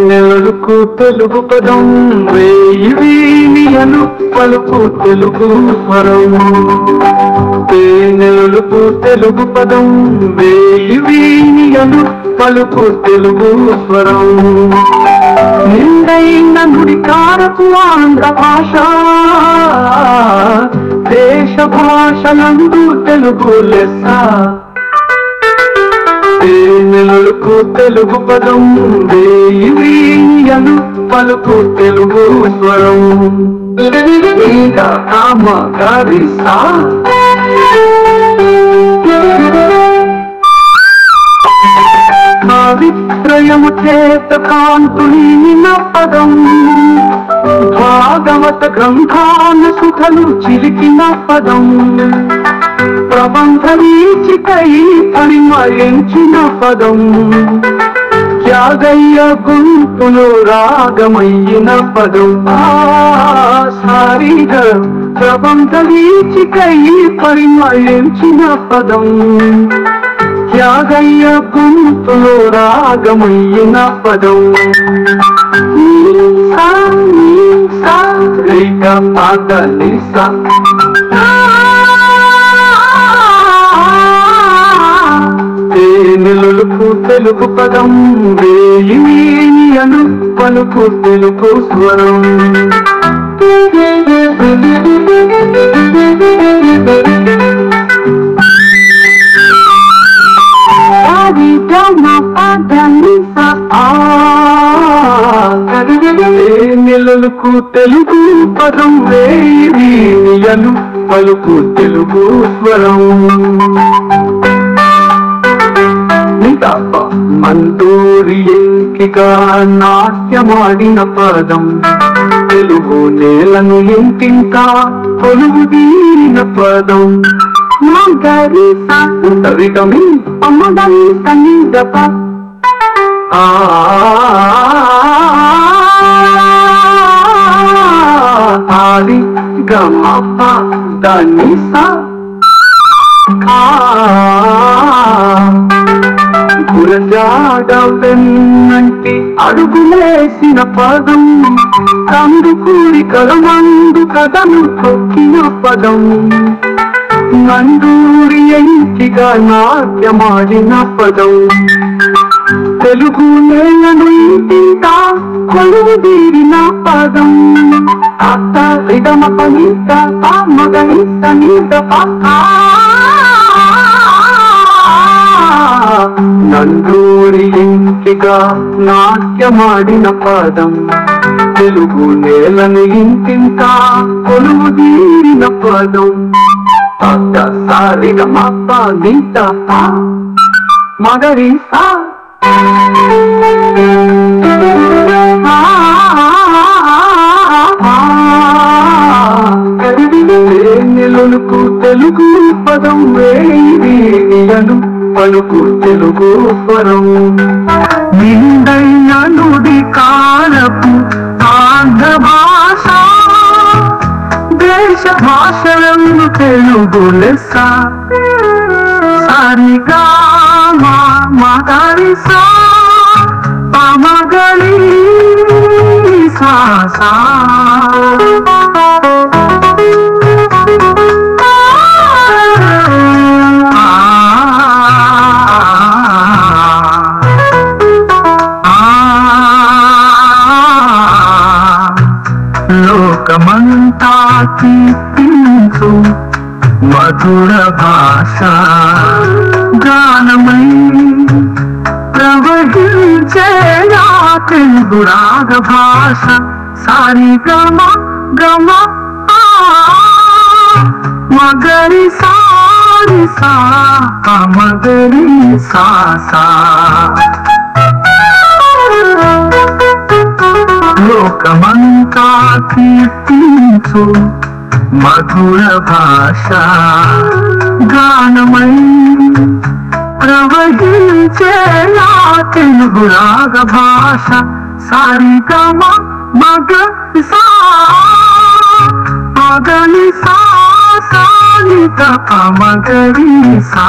నెలకు తెలుగు పదం వేయి వీణియలు పలుకు తెలుగు స్వరం. నెలకు తెలుగు పదం వేయి వీణియలు పలుకు తెలుగు స్వరం. నిండైన నుడికారపు ఆంధ్ర భాష దేశ భాషలందు తెలుగు లెస్స. నెలకు తెలుగు పదం వేయి వీణియలు పలుకు తెలుగు స్వరం. విక్రయము చేత కాంతులీన పదం భాగవత గ్రంథాన సుధలు చిలికిన పదం ప్రబంధ వీచికై పరిమళించిన పదం త్యాగయ్య గొంతులో రాగమయ్యిన పదం. సారిగ ప్రబంధ వీచికై పరిమళించిన పదం త్యాగయ్య గొంతులో రాగమయ్యిన పదం. నెలకు తెలుగు పదం వేయి వీణియలు పలుకు తెలుగు స్వరం. నెలకు తెలుగు పదం వేయి వీణియలు పలుకు తెలుగు స్వరం. మందూరి ఎంకిగా నాట్యమాడిన పదం తెలుగు నేలను ఇంటింత కొలువు తీరిన పదం. సరిగమి అమ్మదని సంగీతప ఆది గమప దనిస గురజాడవెన్నంటి అడుగులేసిన పదం కందుకూరి కలమందు కథను తొక్కిన పదం నందూరి ఎంకిగా నాట్యమాడిన పదం తెలుగు నేలను ఇంటింత కొలువు తీరిన పదం. అత్త రిగమ పనిత మగనిత నీత నందూరి ఎంకిగా నాట్యమాడిన పదం తెలుగు నేలను ఇంటింత కొలువు తీరిన పదం. సారిగ మప్ప నీత మగరి నెలకు తెలుగు పదం వేయి వీణియలు పలుకు తెలుగు స్వరం. నిండైన నుడి కారపు ఆంధ్ర భాష దేశ భాషలందు తెలుగు లెస్స. సారిగా మగరి మగరి సా లోకమంతా కీర్తించు మధుర భాష గానమై ప్రవహించే తెలుగు రాగ భాష. సారి గమ గమ మగరి సారి సా మగరి సా. లోకమంతా కీర్తించు మధుర భాష గానమై ప్రవహించే తెలుగు రాగ భాష. సారి గమ మగ సా మగని సా. సాని తప మగరి సా